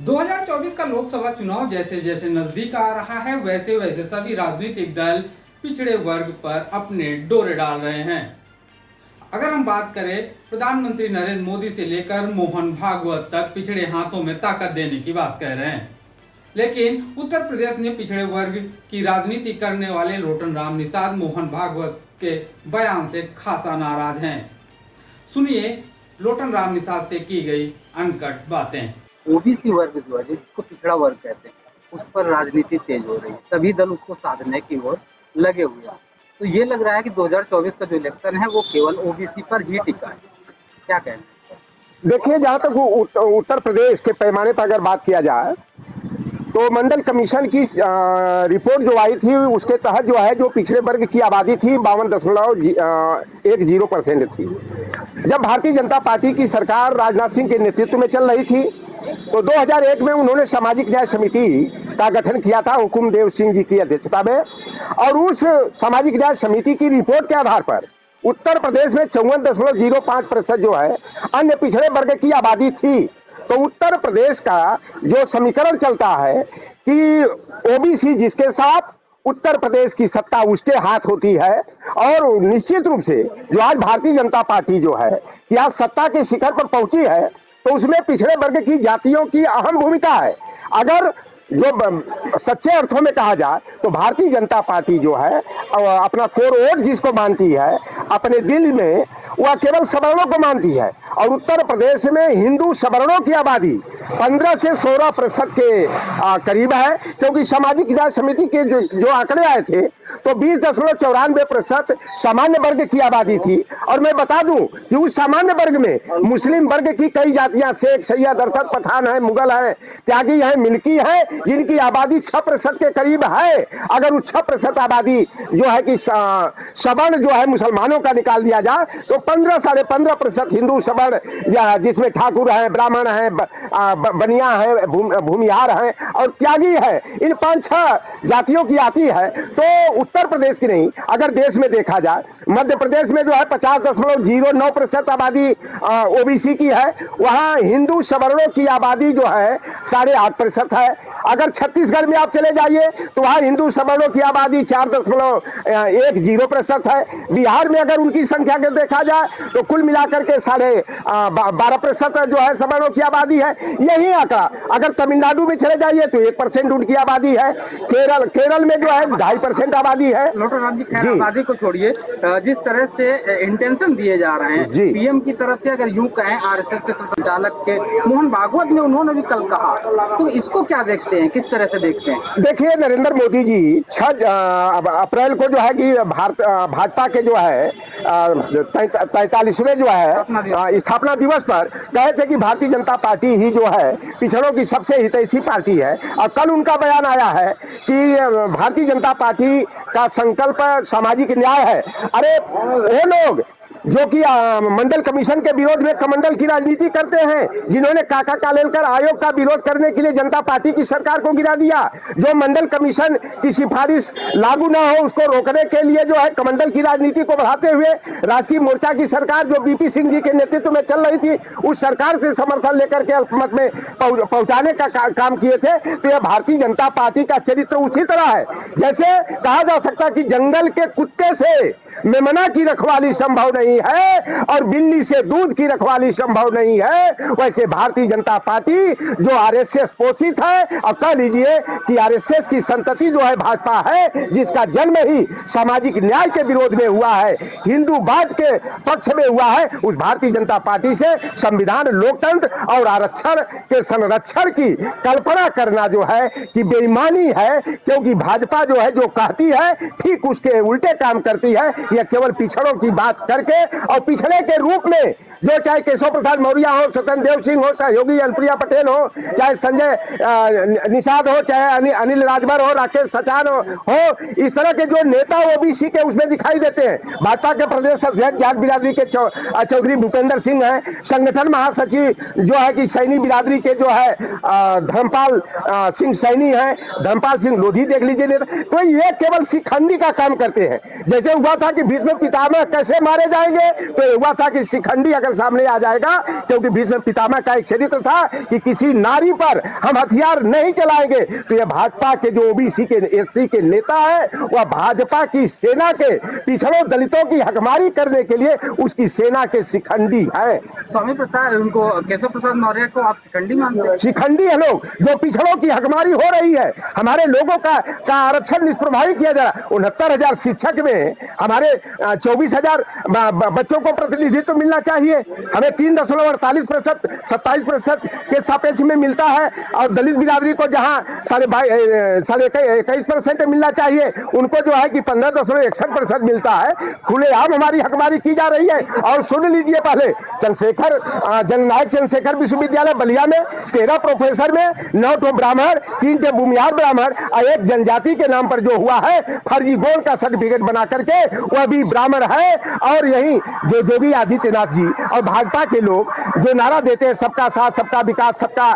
2024 का लोकसभा चुनाव जैसे जैसे नजदीक आ रहा है, वैसे वैसे सभी राजनीतिक दल पिछड़े वर्ग पर अपने डोरे डाल रहे हैं। अगर हम बात करें प्रधानमंत्री नरेंद्र मोदी से लेकर मोहन भागवत तक पिछड़े हाथों में ताकत देने की बात कह रहे हैं, लेकिन उत्तर प्रदेश में पिछड़े वर्ग की राजनीति करने वाले लोटन राम निषाद मोहन भागवत के बयान से खासा नाराज हैं। सुनिए लोटन राम निषाद से की गई अनकट बातें। ओबीसी वर्ग जो है, जिसको पिछड़ा वर्ग कहते हैं, उस पर राजनीति तेज हो रही है। सभी दल उसको साधने की ओर लगे हुए हैं। तो ये लग रहा है कि 2024 का जो इलेक्शन है वो केवल ओबीसी पर ही टिका है। क्या कहना है? देखिए, जहाँ तक उत्तर प्रदेश के पैमाने पर अगर बात किया जाए तो मंडल कमीशन की रिपोर्ट जो आई थी उसके तहत जो है, जो पिछड़े वर्ग की आबादी थी 52.10% थी। जब भारतीय जनता पार्टी की सरकार राजनाथ सिंह के नेतृत्व में चल रही थी तो 2001 में उन्होंने सामाजिक न्याय समिति का गठन किया था हुकुमदेव सिंह जी की अध्यक्षता में, और उस सामाजिक न्याय समिति की रिपोर्ट के आधार पर उत्तर प्रदेश में 54.05% जो है अन्य पिछड़े वर्ग की आबादी थी। तो उत्तर प्रदेश का जो समीकरण चलता है कि ओबीसी जिसके साथ उत्तर प्रदेश की सत्ता उसके हाथ होती है, और निश्चित रूप से जो आज भारतीय जनता पार्टी जो है कि आज सत्ता के शिखर पर पहुंची है तो उसमें पिछड़े वर्ग की जातियों की अहम भूमिका है। अगर जो सच्चे अर्थों में कहा जाए तो भारतीय जनता पार्टी जो है अपना कोर वोट जिसको मानती है अपने दिल में, वह केवल सवर्णों को मानती है। और उत्तर प्रदेश में हिंदू सवर्णों की आबादी 15 से 16% के करीब है, क्योंकि सामाजिक न्याय समिति के जो आंकड़े आए थे तो 20.94% सामान्य वर्ग की आबादी थी। और मैं बता दूं कि उस सामान्य वर्ग में मुस्लिम वर्ग की कई जातियां, शेख, सैयद, अरसद, पठान है, मुगल है, त्यागी है, मिल्की है, जिनकी आबादी 6% के करीब है। अगर उस 6% आबादी जो है कि सवर्ण जो है मुसलमानों का निकाल दिया जाए तो 15-15.5% हिंदू सवर्ण, जिसमें ठाकुर है, ब्राह्मण है, बनिया है, भूमिहार है और त्यागी है, इन 5-6 जातियों की आती है। तो उत्तर प्रदेश की नहीं, अगर देश में देखा जाए मध्य प्रदेश में जो है 50.09% आबादी ओबीसी की है, वहां हिंदू सवर्णों की आबादी जो है 8.5% है। अगर छत्तीसगढ़ में आप चले जाइए तो वहां हिंदू सवर्णों की आबादी 4.10% है। बिहार में अगर उनकी संख्या को देखा जाए तो कुल मिलाकर के 12.5% जो है सवर्णों की आबादी है। यही आंकड़ा अगर तमिलनाडु में चले जाइए तो 1% उनकी आबादी है। केरल में जो है 2.5% आबादी है। लोटन राम जी, खैर आबादी को छोड़िए, जिस तरह से इंटेंशन दिए जा रहे हैं पीएम की तरफ से, अगर यूं कहें आरएसएस के संचालक के मोहन भागवत ने, उन्होंने भी कल कहा, तो इसको क्या देखते हैं, किस तरह से देखते हैं? देखिए, नरेंद्र मोदी जी 6 अप्रैल को जो है कि भाजपा के जो है 43वें जो है स्थापना दिवस पर कहे थे कि भारतीय जनता पार्टी ही जो है पिछड़ों की सबसे हितैषी पार्टी है। और कल उनका बयान आया है कि भारतीय जनता पार्टी का संकल्प सामाजिक न्याय है। अरे वो लोग जो कि मंडल कमीशन के विरोध में कमंडल की राजनीति करते हैं, जिन्होंने काका कालेलकर आयोग का विरोध करने के लिए जनता पार्टी की सरकार को गिरा दिया, जो मंडल कमीशन की सिफारिश लागू ना हो उसको रोकने के लिए जो है कमंडल की राजनीति को बढ़ाते हुए राष्ट्रीय मोर्चा की सरकार जो बीपी सिंह जी के नेतृत्व में चल रही थी, उस सरकार से समर्थन लेकर के अल्पमत में पहुंचाने का काम किए थे। तो यह भारतीय जनता पार्टी का चरित्र उसी तरह है जैसे कहा जा सकता कि जंगल के कुत्ते से मेमना की रखवाली संभव नहीं है और बिल्ली से दूध की रखवाली संभव नहीं है, वैसे भारतीय जनता पार्टी जो आरएसएस पोषित है, और कह लीजिए कि आरएसएस की संतति जो है भाजपा है, जिसका जन्म ही सामाजिक न्याय के विरोध में हुआ है, हिंदूवाद के पक्ष में हुआ है, उस भारतीय जनता पार्टी से संविधान, लोकतंत्र और आरक्षण के संरक्षण की कल्पना करना जो है कि बेईमानी है। क्योंकि भाजपा जो है जो कहती है ठीक उसके उल्टे काम करती है। यह केवल पिछड़ों की बात करके और पिछड़े के रूप में जो चाहे केशव प्रसाद मौर्य हो, स्वतंत्र देव सिंह हो, चाहे योगी अनुप्रिया पटेल हो, चाहे संजय निषाद हो, चाहे अनिल राजभर हो, राकेश सचान हो, इस तरह के जो नेता ओबीसी के उसमें दिखाई देते हैं। भाजपा के प्रदेश अध्यक्ष जाट बिरादरी के चौधरी भूपेंद्र सिंह है, संगठन महासचिव जो है कि सैनी बिरादरी के जो है धर्मपाल सिंह सैनी है, धर्मपाल सिंह लोधी देख लीजिए। तो ये केवल शिखंडी का काम करते हैं। जैसे हुआ था कि भीष्म पितामह कैसे मारे जाएंगे, तो हुआ था कि शिखंडी उठाकर सामने आ जाएगा, क्योंकि भीष्म पितामह का एक चरित्र था कि किसी नारी पर हम हथियार नहीं चलाएंगे। तो ये भाजपा के जो ओबीसी के एससी के नेता है, वह भाजपा की सेना के पिछड़ों दलितों की हकमारी करने के लिए उसकी सेना के शिखंडी है। स्वामी प्रसाद, उनको केशव प्रसाद मौर्य को आप शिखंडी मानते हैं? शिखंडी है लोग, जो पिछड़ों की हकमारी हो रही है, हमारे लोगों का आरक्षण निष्प्रभावी किया जा रहा है। 69,000 शिक्षक में हमारे 24,000 बच्चों को प्रतिनिधित्व मिलना चाहिए, हमें 3.48% 27% के सापेक्ष में मिलता है, और दलित बिरादरी को जहां 21% मिलना चाहिए, उनको जो है कि 15.61% मिलता है। खुलेआम हमारी हकमारी की जा रही है। और सुन लीजिए, पहले जननायक चंद्रशेखर विश्वविद्यालय बलिया में 13 प्रोफेसर में 9 तो ब्राह्मण, 3 के भूमिहार ब्राह्मण और एक जनजाति के नाम पर जो हुआ है फर्जी गोल का सर्टिफिकेट बना करके, वह भी ब्राह्मण है। और यही जो योगी आदित्यनाथ जी और भाजपा के लोग जो नारा देते हैं, सबका साथ, सबका विकास, सबका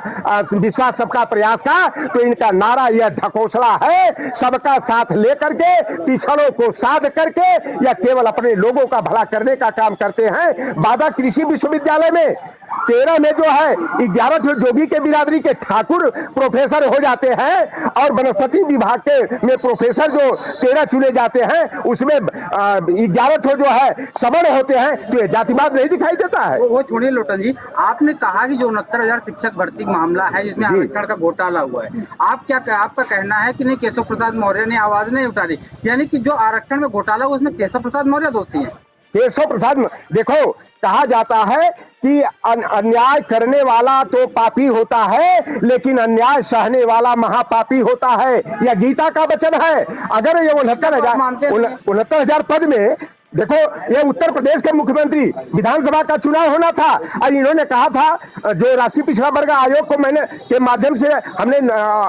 विश्वास, सबका प्रयास का, तो इनका नारा यह ढकोसला है। सबका साथ लेकर के, पिछड़ों को साध करके, या केवल अपने लोगों का भला करने का काम करते हैं। बाबा कृषि विश्वविद्यालय में 13 में जो है 11 जोगी के बिरादरी के ठाकुर प्रोफेसर हो जाते हैं, और वनस्पति विभाग के में प्रोफेसर जो 13 चुने जाते हैं, उसमें 11 जो है सवर्ण होते हैं। तो ये जातिवाद नहीं दिखाई देता है? वो छोड़िए लोटन जी, आपने कहा कि जो 69,000 शिक्षक भर्ती मामला है जिसमें आरक्षण का घोटाला हुआ है, आपका कहना है कि नहीं केशव प्रसाद मौर्य ने आवाज नहीं उठा दी, यानी कि जो आरक्षण में घोटाला हुआ उसमें केशव प्रसाद मौर्य दोषी है? केशव प्रसाद, देखो कहा जाता है कि अन्याय करने वाला तो पापी होता है, लेकिन अन्याय सहने वाला महापापी होता है। यह गीता का वचन है। अगर ये 69,000 पद में, देखो ये उत्तर प्रदेश के मुख्यमंत्री, विधानसभा का चुनाव होना था, और इन्होंने कहा था, जो राष्ट्रीय पिछड़ा वर्ग आयोग को मैंने के माध्यम से हमने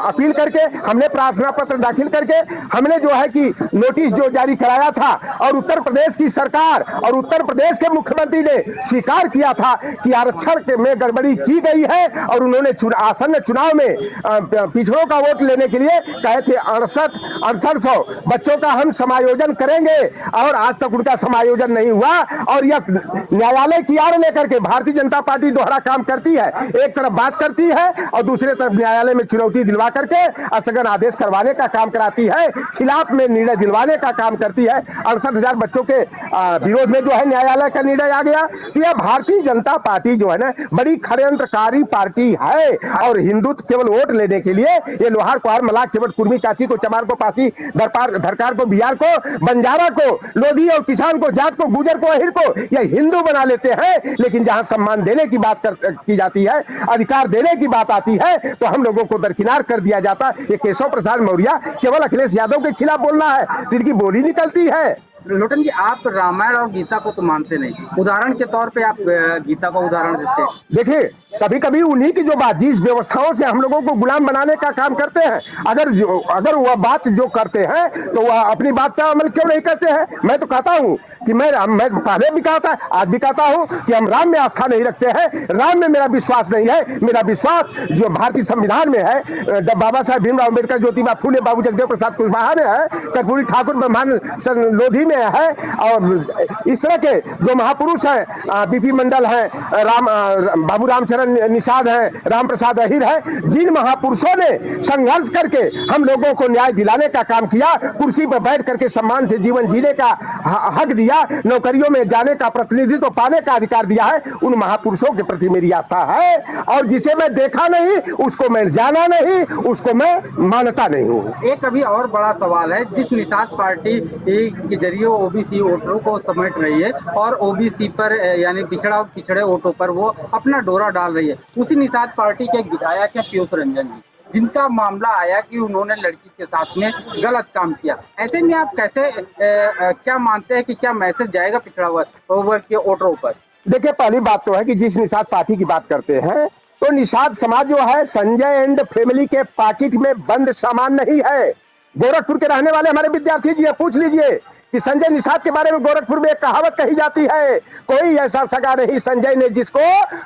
अपील करके, हमने प्रार्थना पत्र दाखिल करके, हमने जो है कि नोटिस जो जारी कराया था, और उत्तर प्रदेश की सरकार और उत्तर प्रदेश के मुख्यमंत्री ने स्वीकार किया था कि आरक्षण में गड़बड़ी की गई है, और उन्होंने आसन्न चुनाव में पिछड़ों का वोट लेने के लिए कहे थे 6800 बच्चों का हम समायोजन करेंगे, और आज तक उनका समायोजन नहीं हुआ। और यह न्यायालय की आड़ लेकर के भारतीय जनता पार्टी दोहरा काम करती है। एक तरफ बात करती है और दूसरी तरफ न्यायालय में चुनौती दिलवा करके स्थगन आदेश करवाने का काम कराती है, खिलाफ में निर्णय दिलवाने का काम करती है। 68,000 बच्चों के विरोध में जो है न्यायालय का निर्णय आ गया। यह भारतीय जनता पार्टी जो है ना, बड़ी षड्यंत्रकारी पार्टी है, और हिंदुत्व केवल वोट लेने के लिए ये लोहार कुहार मलाह केवट कुर्मी काची को चमार को पासी धरकार को बिहार को बंजारा को लोधी और किसान को जाट को गुजर को अहिर को यह हिंदू बना लेते हैं। लेकिन जहां सम्मान देने की बात की जाती है, अधिकार देने की बात आती है, तो हम लोगों को दरकिनार कर दिया जाता। ये केशव प्रसाद मौर्य केवल अखिलेश यादव के खिलाफ बोलना है, जिनकी बोली निकलती है। लोटन जी, आप रामायण और गीता को तो मानते नहीं, उदाहरण के तौर पे आप गीता का उदाहरण देते हैं। देखिए, कभी कभी उन्हीं की जो बात, जिस व्यवस्थाओं से हम लोगों को गुलाम बनाने का काम करते हैं, अगर वह बात जो करते हैं तो वह अपनी बात का अमल क्यों नहीं करते हैं? मैं तो कहता हूं कि मैं पहले भी कहता, आज भी कहता हूं कि हम राम में आस्था नहीं रखते हैं, राम में मेरा विश्वास नहीं है। मेरा विश्वास जो भारतीय संविधान में है, जब बाबा साहब भीमराव अम्बेडकर, ज्योतिबा फूले, बाबू जगदेव प्रसाद कुशवाहा में है, कर्पूरी ठाकुर ब्रह्मानंद लोधी में है, और इस तरह के जो महापुरुष हैं, बीपी मंडल है, बाबू रामचरण निषाद है, राम प्रसाद अहिर है, जिन महापुरुषों ने संघर्ष करके हम लोगों को न्याय दिलाने का काम किया, कुर्सी पर बैठ करके सम्मान से जीवन जीने का हक दिया, नौकरियों में जाने का, प्रतिनिधित्व पाने का अधिकार दिया है, उन महापुरुषों के प्रति मेरी आस्था है। और जिसे मैं देखा नहीं, उसको मैं जाना नहीं, उसको मैं मानता नहीं हूँ। एक अभी और बड़ा सवाल है, जिस निषाद पार्टी के जरिए ओबीसी वोटरों को समेट रही है और ओबीसी पर यानी पिछड़े वोटों पर वो अपना डोरा डाल रही है, उसी निषाद पार्टी के विधायक है पीयूष रंजन जी, जिनका मामला आया कि उन्होंने लड़की के साथ में गलत काम किया। ऐसे में आप कैसे क्या मानते हैं कि क्या मैसेज जाएगा पिछड़ा वर्ग के वोटरों पर? देखिए, पहली बात तो है कि जिस निषाद पार्टी की बात करते हैं, तो निषाद समाज जो है संजय एंड फैमिली के पाकिट में बंद सामान नहीं है। गोरखपुर के रहने वाले हमारे विद्यार्थी जी पूछ लीजिए कि संजय निषाद के बारे में गोरखपुर में एक कहावत कही जाती है, कोई ऐसा सगा नहीं संजय ने जिसको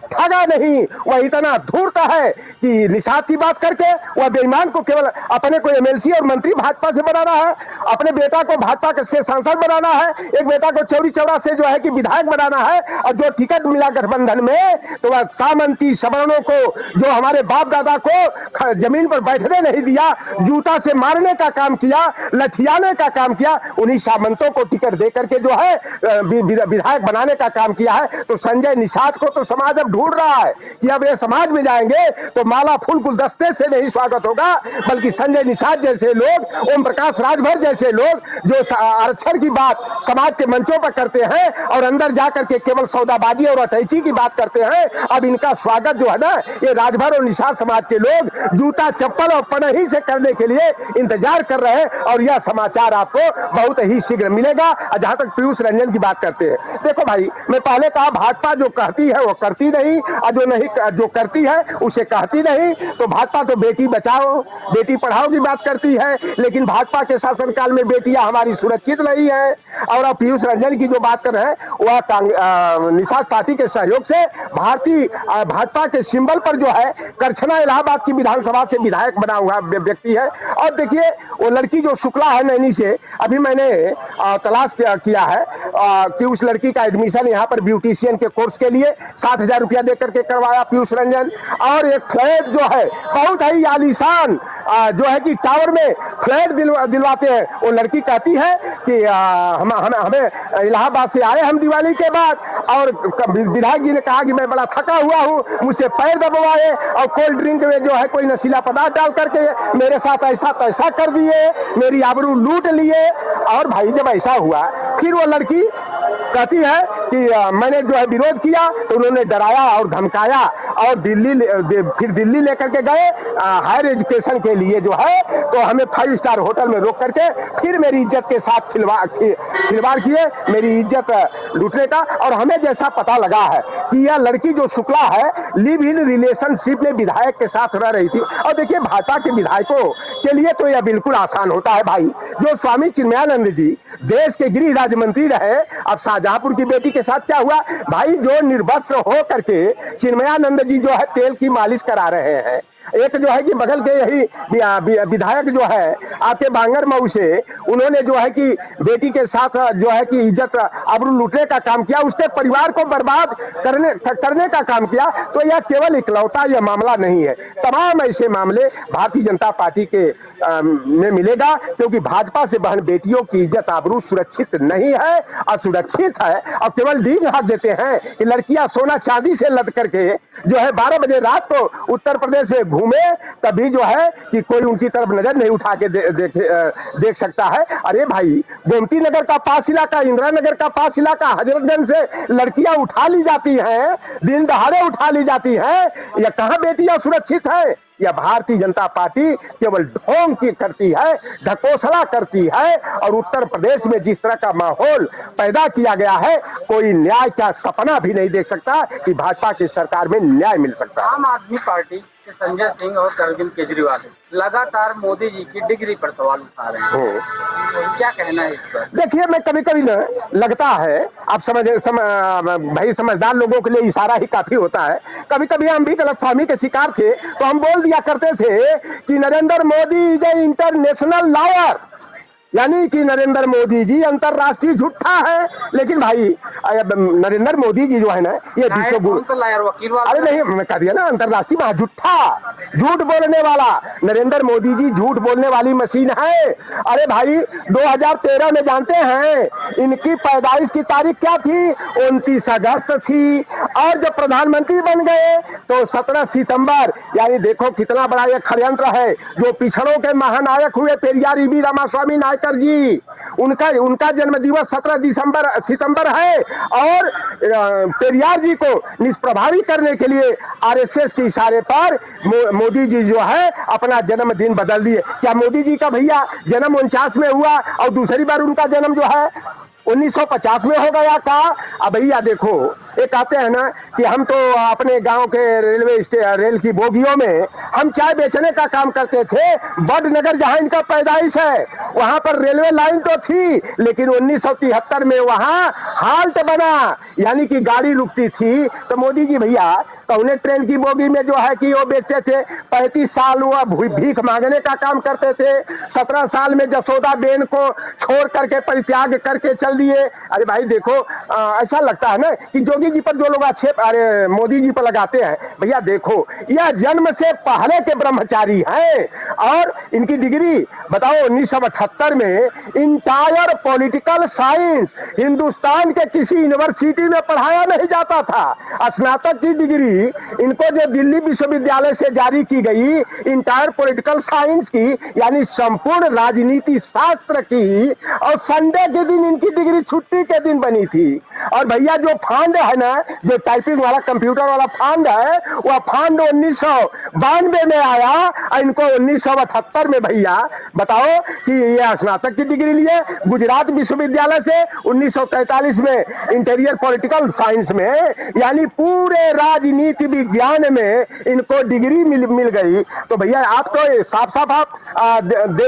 ठगा नहीं। वह इतना धूर्त है कि निषाद की बात करके वह बेईमान को केवल अपने को एमएलसी और मंत्री भाजपा से बनाना है, अपने बेटा को भाजपा से सांसद बनाना है, एक बेटा को चौरी चौरा से जो है कि विधायक बनाना है, और जो टिकट मिला गठबंधन में तो वह सामंती सवर्णों को, जो हमारे बाप दादा को जमीन पर बैठने नहीं दिया, जूता से मारने का काम किया, लठियाने का काम किया, उन्हीं सामंतों को टिकट दे करके जो है विधायक बनाने का काम किया है। तो संजय निषाद को तो समाज अब ढूंढ रहा है कि अब ये समाज में जाएंगे तो माला फूल गुलदस्ते से नहीं स्वागत होगा, बल्कि संजय निषाद जैसे लोग, ओम प्रकाश राजभर जैसे लोग जो आरक्षण की बात समाज के मंचों पर करते हैं और अंदर जाकर के केवल सौदाबाजी और अटैची की बात करते हैं, अब इनका स्वागत जो है ना, ये राजभर और निषाद समाज के लोग जूता चप्पल और पनही से करने के लिए इंतजार कर रहे हैं। और यह समाचार आपको बहुत ही शीघ्र मिलेगा। जहां तक पीयूष रंजन की बात करते हैं, देखो भाई, मैं पहले कहा भाजपा जो कहती है वो करती नहीं, और जो नहीं जो करती है उसे कहती नहीं। तो भाजपा तो बेटी बचाओ बेटी पढ़ाओ की बात करती है, लेकिन भाजपा के शासनकाल में बेटियां हमारी सुरक्षित नहीं है। और अब पीयूष रंजन की जो बात कर रहे हैं वह निषाद पार्टी के सहयोग से भारतीय भाजपा के सिंबल पर जो है करछना इलाहाबाद की विधानसभा से विधायक बना हुआ व्यक्ति है। और देखिए वो लड़की जो शुक्ला है नैनी से, अभी मैंने तलाश किया है कि उस लड़की का एडमिशन यहाँ पर ब्यूटिशियन के कोर्स के लिए 7,000 रुपया देकर के करवाया पीयूष रंजन। और एक फ्लैट जो है बहुत ही आलीशान जो है कि टावर में फ्लैट दिलवाते हैं। वो लड़की कहती है कि हमें इलाहाबाद से आए हम दिवाली के बाद, और विधायक जी ने कहा कि मैं बड़ा थका हुआ हूँ, मुझसे पैर दबवाए और कोल्ड ड्रिंक में जो है कोई नशीला पदार्थ डाल करके मेरे साथ ऐसा तैसा कर दिए, मेरी आबरू लूट लिए। और भाई जब ऐसा हुआ फिर वो लड़की कहती है कि मैंने जो है विरोध किया तो उन्होंने डराया और धमकाया, और फिर दिल्ली लेकर के गए हायर एजुकेशन के लिए जो है, तो हमें 5 स्टार होटल में रोक करके फिर मेरी इज्जत के साथ खिलवाड़ किए, मेरी इज्जत लूटने का। और हमें जैसा पता लगा है कि यह लड़की जो शुक्ला है लिव इन रिलेशनशिप में विधायक के साथ रह रही थी। और देखिए भाजपा के विधायकों के लिए तो यह बिल्कुल आसान होता है भाई, जो स्वामी चिन्मयानंद जी देश के गृह राज्य मंत्री रहे, अब शाहजहांपुर की बेटी के साथ क्या हुआ भाई, जो निर्वस्त्र हो करके चिन्मयानंद जी जो है तेल की मालिश करा रहे हैं। एक जो है कि बगल के यही विधायक जो है आपके बांगर मऊ से, उन्होंने जो है कि बेटी के साथ जो है कि इज्जत आबरू लूटने का काम किया, उसके परिवार को बर्बाद करने का काम किया। तो यह केवल इकलौता यह मामला नहीं है, तमाम ऐसे मामले भारतीय जनता पार्टी के में मिलेगा, क्योंकि भाजपा से बहन बेटियों की इज्जत आबरू सुरक्षित नहीं है, असुरक्षित है। और केवल डींग हाथ देते हैं कि लड़कियां सोना चांदी से लद करके जो है 12 बजे रात को उत्तर प्रदेश में घूमे, तभी जो है कि कोई उनकी तरफ नजर नहीं उठा के देख सकता है। अरे भाई, गोमती नगर का पास इलाका, इंदिरा नगर का पास इलाका, हजरतगंज से लड़कियां उठा ली जाती हैं, दिन दहाड़े उठा ली जाती हैं। यह कहां बेटियां सुरक्षित है? यह भारतीय जनता पार्टी केवल ढोंग की करती है, ढकोसला करती है। और उत्तर प्रदेश में जिस तरह का माहौल पैदा किया गया है, कोई न्याय का सपना भी नहीं देख सकता कि भाजपा की सरकार में न्याय मिल सकता है। आम आदमी पार्टी के संजय सिंह और अरविंद केजरीवाल लगातार मोदी जी की डिग्री पर सवाल उठा रहे हैं, क्या कहना है इस पर? देखिए, मैं कभी कभी ना लगता है, आप भाई समझदार लोगों के लिए इशारा ही काफी होता है। कभी कभी हम भी गलतफहमी के शिकार थे, तो हम बोल दिया करते थे कि Narendra Modi is a international liar, यानी कि नरेंद्र मोदी जी अंतरराष्ट्रीय झूठा है। लेकिन भाई नरेंद्र मोदी जी जो है ना, ये अरे नहीं, मैं कह दिया ना, अंतरराष्ट्रीय महा झूठा, झूठ बोलने वाला नरेंद्र मोदी जी झूठ बोलने वाली मशीन है। अरे भाई 2013 में जानते हैं इनकी पैदाइश की तारीख क्या थी? 29 अगस्त थी। और जब प्रधानमंत्री बन गए तो 17 सितंबर, यानी देखो कितना बड़ा ये षड्यंत्र है। जो पिछड़ों के महानायक हुए पेरियार ईवी रामास्वामी नायकर जी, उनका जन्म दिवस 17 सितंबर है। और पेरियार जी को निष्प्रभावी करने के लिए आरएसएस के इशारे पर मोदी जी जो है अपना जन्मदिन बदल दिए। क्या मोदी जी का भैया जन्म 49 में हुआ और दूसरी बार उनका जन्म जो है 1950 में हो गया का। अब भैया देखो, ये कहते हैं ना कि हम तो अपने गांव के रेल की बोगियों में हम चाय बेचने का काम करते थे। बड़नगर जहां इनका पैदाइश है वहां पर रेलवे लाइन तो थी, लेकिन 1973 में वहां हाल्ट बना, यानी कि गाड़ी रुकती थी। तो मोदी जी भैया कौने ट्रेन की बोगी में जो है कि वो बेचते थे। 35 साल वो भीख मांगने का काम करते थे। 17 साल में जसोदा बेन को छोड़ करके परित्याग करके चल दिए। अरे भाई देखो, ऐसा लगता है ना कि जोगी जी पर जो लोग आक्षेप अरे मोदी जी पर लगाते हैं, भैया देखो यह जन्म से पहले के ब्रह्मचारी हैं। और इनकी डिग्री बताओ 1978 में इंटायर पॉलिटिकल साइंस हिंदुस्तान के किसी यूनिवर्सिटी में पढ़ाया नहीं जाता था। स्नातक की डिग्री इनको जो दिल्ली विश्वविद्यालय से जारी की गई इंटायर पॉलिटिकल साइंस की, यानी संपूर्ण राजनीति शास्त्र की, और संडे के दिन इनकी डिग्री छुट्टी के दिन बनी थी। और भैया जो फंड है ना, जो टाइपिंग वाला कंप्यूटर वाला फंड है, वह फंड 1992 में आया और इनको 1978 में भैया बताओ कि ये स्नातक की डिग्री लिए गुजरात विश्वविद्यालय से 1943 में इंटीरियर पॉलिटिकल साइंस में, यानी पूरे राजनीति विज्ञान में इनको डिग्री मिल गई। तो भैया आप तो साफ साफ आप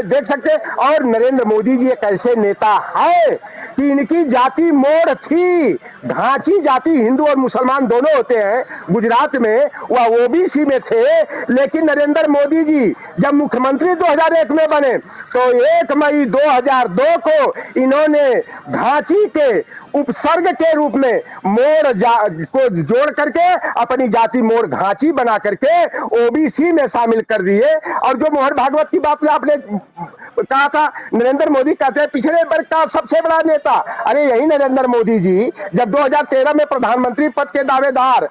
देख सकते। और नरेंद्र मोदी जी एक ऐसे नेता है कि इनकी जाति मोड़ थी, घांची जाति, हिंदू और मुसलमान दोनों होते हैं। गुजरात में वह ओबीसी में थे, लेकिन नरेंद्र मोदी जी जब मुख्यमंत्री 2001 में बने तो 1 मई 2002 को इन्होंने घांची के उपसर्ग के रूप में मोड़ को जोड़ करके अपनी जाति मोड़ घांची बना करके ओबीसी में शामिल कर दिए। और जो मोहन भागवत की बात आपने कहा था, नरेंद्र मोदी कहते हैं पिछड़े वर्ग का सबसे बड़ा नेता। अरे यही नरेंद्र मोदी जी जब 2013 में प्रधानमंत्री पद के दावेदार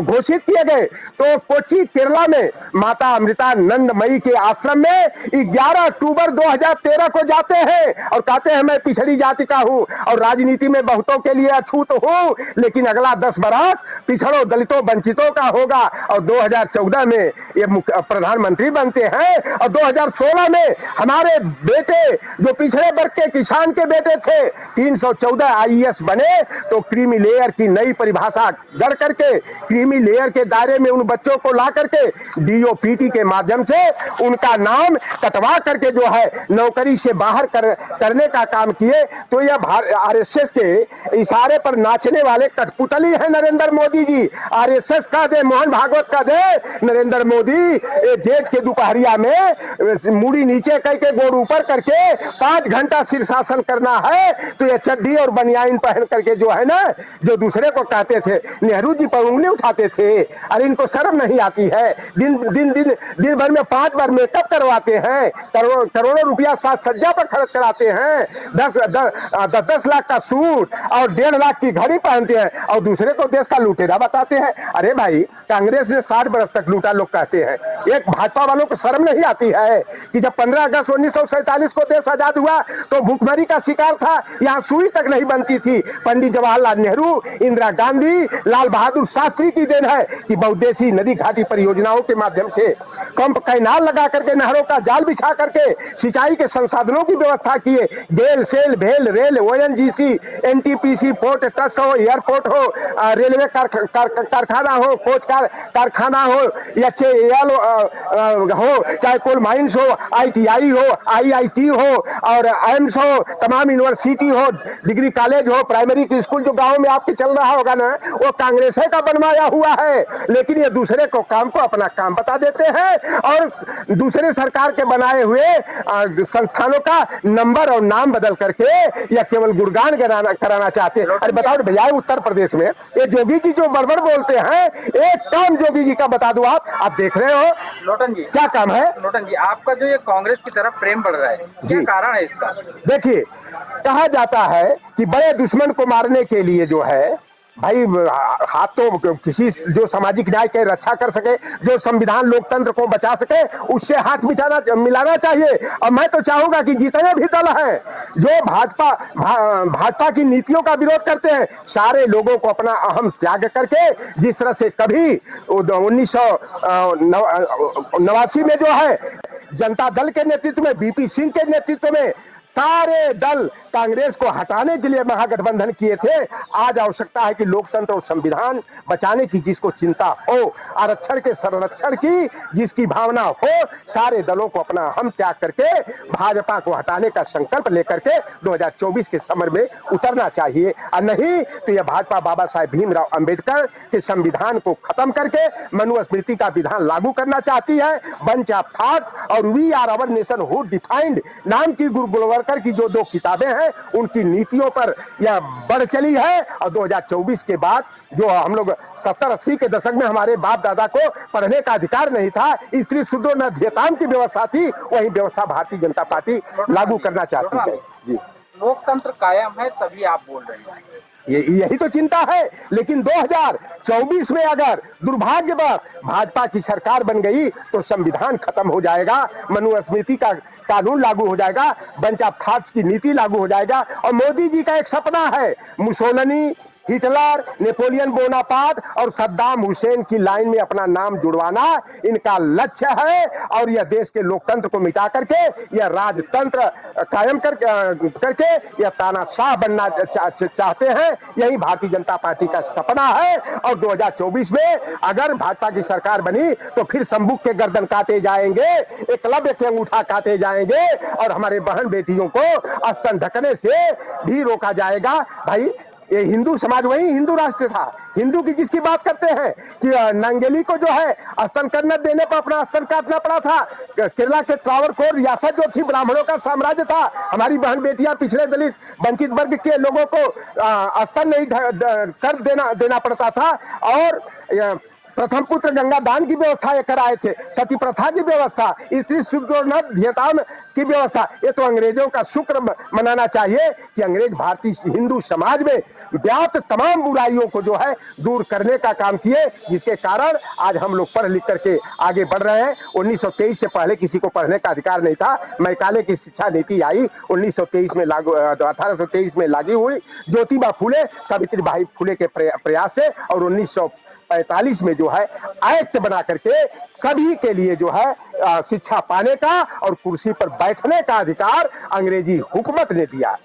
घोषित किए गए तो कोच्चि केरला में माता अमृतानंदमयी के आश्रम में 11 अक्टूबर 2013 को जाते हैं और कहते हैं मैं पिछड़ी जाति का हूं और राजनीति में बहुतों के लिए अछूत हूं, लेकिन अगला 10 बरस पिछड़ों दलितों वंचितों का होगा। और 2014 में ये प्रधानमंत्री बनते हैं और 2016 में हमारे बेटे जो पिछड़े वर्ग के किसान के बेटे थे 314 आईएएस बने। तो क्रीमी लेयर की नई परिभाषा गढ़ करके क्रीमी लेयर के दायरे में उन बच्चों को ला करके डीओपीटी के माध्यम से उनका नाम कटवा करके जो है नौकरी से बाहर करने का काम किए। तो यह आरएसएस के इशारे पर नाचने वाले कठपुतली है नरेंद्र मोदी जी। आरएसएस का दे, मोहन भागवत का दे, नरेंद्र मोदी जेठ के दोपहरिया में मुड़ी नीचे करके गोड़ ऊपर करके 5 घंटा शीर्षासन करना है तो ये चड्डी और बनियाइन पहन करके जो है ना, जो दूसरे को कहते थे नेहरू जी पर उंगली उठाते थे। अरे इनको शर्म नहीं आती है। दिन भर में 5 बार मेकअप करवाते हैं, करोड़ों रुपया साज सज्जा पर खर्च कराते हैं, 10 लाख का सूट और 1.5 लाख की घड़ी पहनते हैं और दूसरे को देश का लुटेरा बताते हैं। अरे भाई कांग्रेस ने 60 बरस तक लूटा लोग कहते हैं, एक भाजपा वालों को शर्म नहीं आती है कि जब 15 अगस्त 1947 को देश आजाद हुआ तो भूखमरी का शिकार था, यहाँ सुई तक नहीं बनती थी। पंडित जवाहरलाल नेहरू, इंदिरा गांधी, लाल बहादुर शास्त्री की देन है कि बहुउद्देशीय नदी घाटी परियोजनाओं के माध्यम से पंप कैनाल लगा करके नहरों का जाल बिछा करके सिंचाई के संसाधनों की व्यवस्था किए। जेल सेल भेल rail ONGC NTPC port trust हो, एयरपोर्ट हो, रेलवे कारखाना हो, कोच कारखाना हो या हो, चाहे कोल माइंस हो, आईटीआई हो, आईआईटी हो और एम्स हो, तमाम यूनिवर्सिटी हो, डिग्री कॉलेज हो, प्राइमरी स्कूल जो गांव में आपके चल रहा होगा ना, वो कांग्रेस का बनवाया हुआ है। लेकिन ये दूसरे को काम को अपना काम बता देते हैं और दूसरे सरकार के बनाए हुए संस्थानों का नंबर और नाम बदल करके या केवल गुणगान कराना चाहते हैं। अरे बताओ भैया, उत्तर प्रदेश में ये जोगी जी जो बड़बड़ बोलते हैं, एक काम जोगी जी का बता दो। आप देख रहे हो लोटन जी क्या काम है। लोटन जी, आपका जो ये कांग्रेस की तरफ प्रेम बढ़ रहा है, क्या कारण है इसका? देखिए, कहा जाता है कि बड़े दुश्मन को मारने के लिए जो है भाई हाथ तो किसी जो सामाजिक न्याय के रक्षा कर सके, जो संविधान लोकतंत्र को बचा सके, उससे हाथ मिलाना चाहिए। और मैं तो चाहूंगा कि जितने भी दल हैं जो भाजपा की नीतियों का विरोध करते हैं, सारे लोगों को अपना अहम त्याग करके, जिस तरह से कभी 1989 में जो है जनता दल के नेतृत्व में, बीपी सिंह के नेतृत्व में सारे दल कांग्रेस को हटाने के लिए महागठबंधन किए थे। आज आवश्यकता है कि लोकतंत्र और संविधान बचाने की जिसको चिंता हो, आरक्षण के संरक्षण की जिसकी भावना हो, सारे दलों को अपना हम त्याग करके भाजपा को हटाने का संकल्प लेकर के 2024 के समर में उतरना चाहिए। और नहीं तो यह भाजपा बाबा साहेब भीमराव अंबेडकर के संविधान को खत्म करके मनुस्मृति का विधान लागू करना चाहती है। बंच ऑफ थॉट और we are our nation who defined नाम की गुरु गोलवलकर की जो 2 किताबें हैं, उनकी नीतियों पर यह बढ़ चली है। और 2024 के बाद जो हम लोग 70-80 के दशक में हमारे बाप दादा को पढ़ने का अधिकार नहीं था, इसलिए शुद्धोन्नत्यताम की व्यवस्था थी, वही व्यवस्था भारतीय जनता पार्टी लागू करना चाहती है। जी, लोकतंत्र कायम है तभी आप बोल रहे हैं, यही तो चिंता है। लेकिन 2024 में अगर दुर्भाग्यवश भाजपा की सरकार बन गई तो संविधान खत्म हो जाएगा, मनुस्मृति का कानून लागू हो जाएगा, बंच ऑफ थॉट्स की नीति लागू हो जाएगा। और मोदी जी का एक सपना है मुसोलिनी, हिटलर, नेपोलियन बोनापार्ट और सद्दाम हुसैन की लाइन में अपना नाम जुड़वाना इनका लक्ष्य है। और यह देश के लोकतंत्र को मिटा करके यह राजतंत्र कायम करके यह तानाशाह बनना चाहते हैं। यही भारतीय जनता पार्टी का सपना है। और 2024 में अगर भाजपा की सरकार बनी तो फिर संबुक के गर्दन काटे जाएंगे, एकलव्य के अंगूठा काटे जाएंगे और हमारे बहन बेटियों को स्तन ढकने से भी रोका जाएगा। भाई, ये हिंदू समाज वही हिंदू राष्ट्र था। हिंदू की जिसकी बात करते हैं कि नंगेली को जो है स्तन करने देने पर अपना स्तन काटना पड़ा था। केरला के ट्रावरकोर रियासत जो थी ब्राह्मणों का साम्राज्य था, हमारी बहन बेटियां पिछड़े दलित वंचित वर्ग के लोगों को स्तन नहीं कर देना पड़ता था। और प्रथम पुत्र गंगा दान की व्यवस्था ये कराए थे, सती प्रथा की व्यवस्था, स्त्री शुद्धोन्नत्यताम की व्यवस्था। ये तो अंग्रेजों का शुक्र मनाना चाहिए कि अंग्रेज भारतीय हिंदू समाज में व्याप्त तमाम बुराइयों को जो है दूर करने का काम किए, जिसके कारण आज हम लोग पढ़ लिख करके आगे बढ़ रहे हैं। 1923 से पहले किसी को पढ़ने का अधिकार नहीं था। मैकाले की शिक्षा नीति आई 1923 में लागू, 1823 में लागू हुई। ज्योतिबा फुले, सावित्री बाई फुले के प्रयास से और 1945 में जो है एक्ट बना करके सभी के लिए जो है शिक्षा पाने का और कुर्सी पर बैठने का अधिकार अंग्रेजी हुकूमत ने दिया।